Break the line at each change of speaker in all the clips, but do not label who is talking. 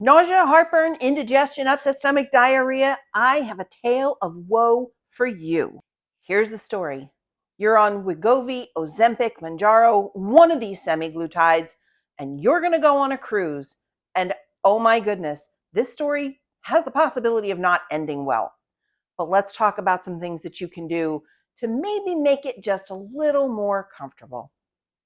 Nausea, heartburn, indigestion, upset stomach, diarrhea. I have a tale of woe for you. Here's the story. You're on Wegovy, Ozempic, Mounjaro, one of these semaglutides, and you're going to go on a cruise. And oh my goodness, this story has the possibility of not ending well. But let's talk about some things that you can do to maybe make it just a little more comfortable.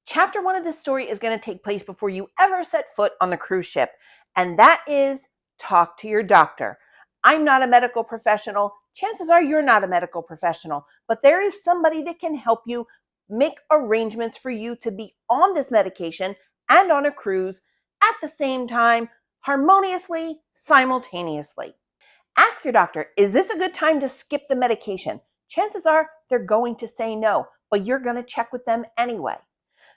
Chapter 1 of this story is going to take place before you ever set foot on the cruise ship, and that is talk to your doctor. I'm not a medical professional. Chances are you're not a medical professional, but there is somebody that can help you make arrangements for you to be on this medication and on a cruise at the same time, harmoniously, simultaneously. Ask your doctor, is this a good time to skip the medication? Chances are they're going to say no, but you're going to check with them anyway.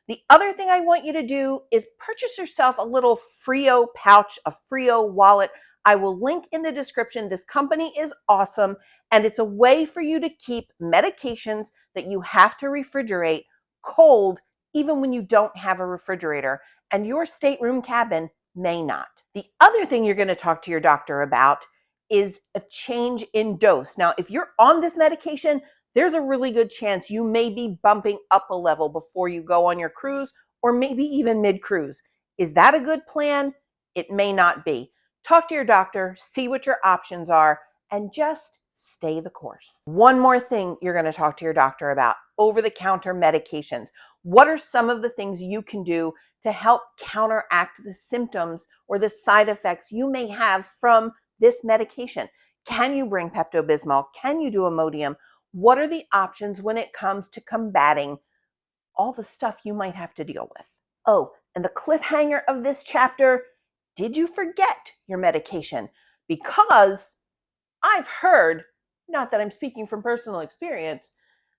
The other thing I want you to do is purchase yourself a little Frio pouch, a Frio wallet. I will link in the description. This company is awesome, and it's a way for you to keep medications that you have to refrigerate cold even when you don't have a refrigerator, and your stateroom cabin may not. The other thing you're going to talk to your doctor about is a change in dose. Now, if you're on this medication, there's a really good chance you may be bumping up a level before you go on your cruise, or maybe even mid-cruise. Is that a good plan? It may not be. Talk to your doctor, see what your options are, and just stay the course. One more thing you're going to talk to your doctor about: over-the-counter medications. What are some of the things you can do to help counteract the symptoms or the side effects you may have from this medication? Can you bring Pepto-Bismol? Can you do Imodium? What are the options when it comes to combating all the stuff you might have to deal with? Oh, and the cliffhanger of this chapter: did you forget your medication? Because I've heard, not that I'm speaking from personal experience,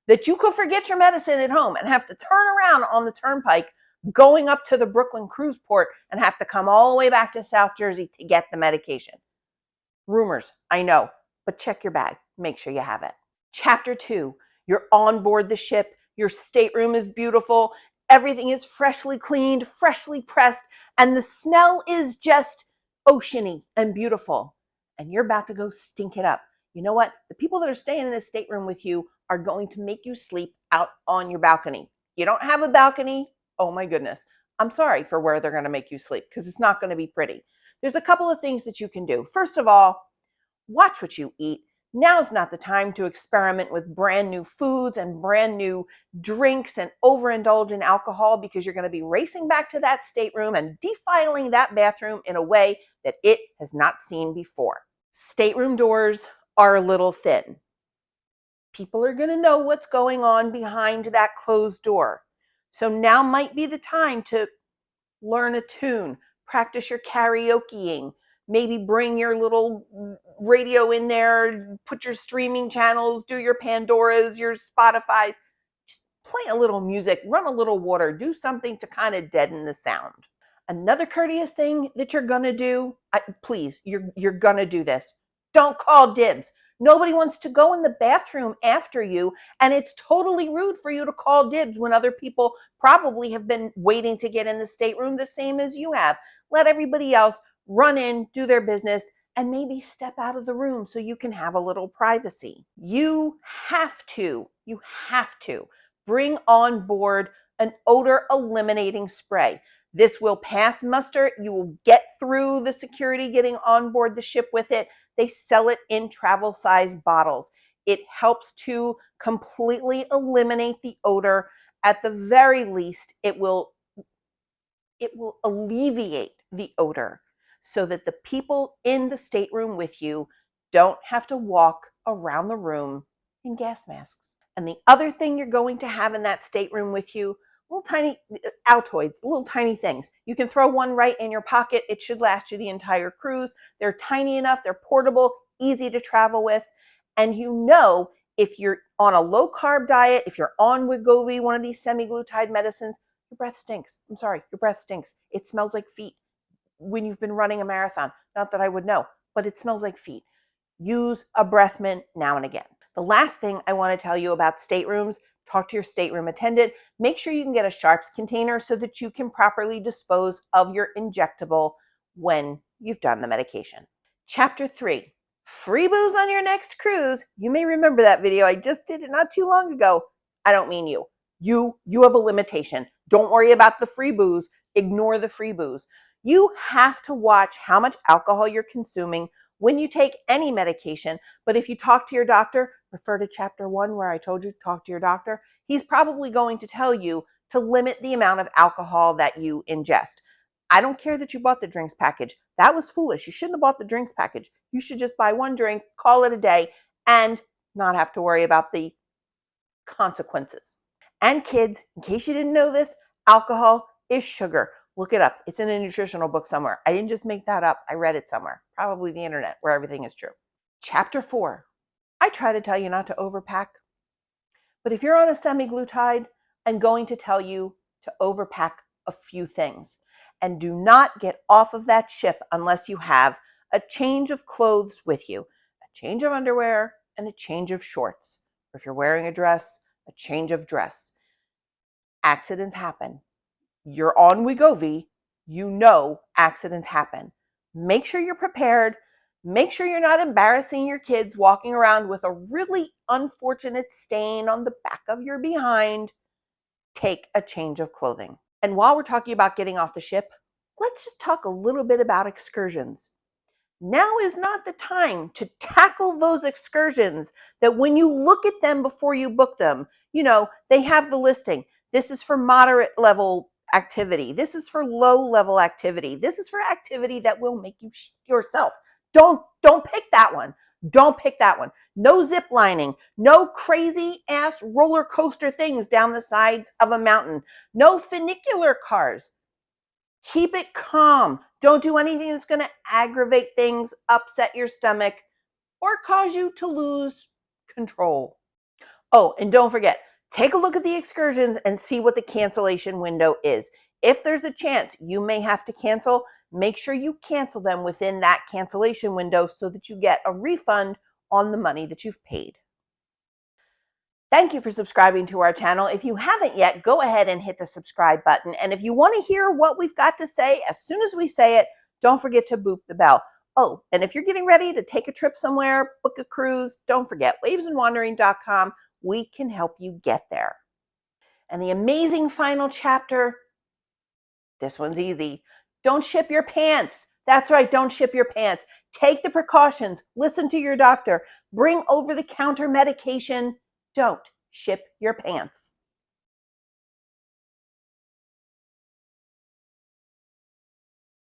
that you could forget your medicine at home and have to turn around on the turnpike going up to the Brooklyn cruise port and have to come all the way back to South Jersey to get the medication. Rumors, I know, but check your bag. Make sure you have it. Chapter 2, you're on board the ship. Your stateroom is beautiful. Everything is freshly cleaned, freshly pressed, and the smell is just oceany and beautiful. And you're about to go stink it up. You know what? The people that are staying in this stateroom with you are going to make you sleep out on your balcony. You don't have a balcony? Oh my goodness. I'm sorry for where they're going to make you sleep, because it's not going to be pretty. There's a couple of things that you can do. First of all, watch what you eat. Now's not the time to experiment with brand new foods and brand new drinks and overindulge in alcohol, because you're going to be racing back to that stateroom and defiling that bathroom in a way that it has not seen before. Stateroom doors are a little thin. People are going to know what's going on behind that closed door. So now might be the time to learn a tune, practice your karaokeing, maybe bring your little radio in there, put your streaming channels, do your Pandoras, your Spotifys. Just play a little music, run a little water, do something to kind of deaden the sound. Another courteous thing that you're going to do, please, you're going to do this. Don't call dibs. Nobody wants to go in the bathroom after you, and it's totally rude for you to call dibs when other people probably have been waiting to get in the stateroom the same as you have. Let everybody else run in, do their business, and maybe step out of the room so you can have a little privacy. You have to bring on board an odor eliminating spray. This will pass muster. You will get through the security getting on board the ship with it. They sell it in travel size bottles. It helps to completely eliminate the odor. At the very least, it will alleviate the odor so that the people in the stateroom with you don't have to walk around the room in gas masks. And the other thing you're going to have in that stateroom with you: little tiny Altoids, little tiny things. You can throw one right in your pocket. It should last you the entire cruise. They're tiny enough, they're portable, easy to travel with. And you know, if you're on a low carb diet, if you're on Wegovy, one of these semaglutide medicines, your breath stinks. I'm sorry, your breath stinks. It smells like feet when you've been running a marathon. Not that I would know, but it smells like feet. Use a breath mint now and again. The last thing I want to tell you about staterooms: talk to your stateroom attendant. Make sure you can get a sharps container so that you can properly dispose of your injectable when you've done the medication. Chapter 3, free booze on your next cruise. You may remember that video. I just did it not too long ago. I don't mean you. You have a limitation. Don't worry about the free booze. Ignore the free booze. You have to watch how much alcohol you're consuming when you take any medication. But if you talk to your doctor, refer to chapter 1 where I told you to talk to your doctor. He's probably going to tell you to limit the amount of alcohol that you ingest. I don't care that you bought the drinks package. That was foolish. You shouldn't have bought the drinks package. You should just buy one drink, call it a day, and not have to worry about the consequences. And kids, in case you didn't know this, alcohol is sugar. Look it up. It's in a nutritional book somewhere. I didn't just make that up. I read it somewhere, probably the internet, where everything is true. Chapter 4. I try to tell you not to overpack. But if you're on a semaglutide, I'm going to tell you to overpack a few things. And do not get off of that ship unless you have a change of clothes with you, a change of underwear and a change of shorts. Or if you're wearing a dress, a change of dress. Accidents happen. You're on Wegovy, you know accidents happen. Make sure you're prepared. Make sure you're not embarrassing your kids walking around with a really unfortunate stain on the back of your behind. Take a change of clothing. And while we're talking about getting off the ship, let's just talk a little bit about excursions. Now is not the time to tackle those excursions that when you look at them before you book them, they have the listing. This is for moderate level activity. This is for low level activity. This is for activity that will make you shit yourself. Don't pick that one. Don't pick that one. No zip lining, no crazy ass roller coaster things down the sides of a mountain, no funicular cars. Keep it calm. Don't do anything that's going to aggravate things, upset your stomach, or cause you to lose control. Oh, and don't forget, take a look at the excursions and see what the cancellation window is. If there's a chance you may have to cancel, make sure you cancel them within that cancellation window so that you get a refund on the money that you've paid. Thank you for subscribing to our channel. If you haven't yet, go ahead and hit the subscribe button. And if you want to hear what we've got to say, as soon as we say it, don't forget to boop the bell. Oh, and if you're getting ready to take a trip somewhere, book a cruise, don't forget wavesandwandering.com. We can help you get there. And the amazing final chapter, this one's easy. Don't ship your pants. That's right, don't ship your pants. Take the precautions. Listen to your doctor. Bring over-the-counter medication. Don't ship your pants.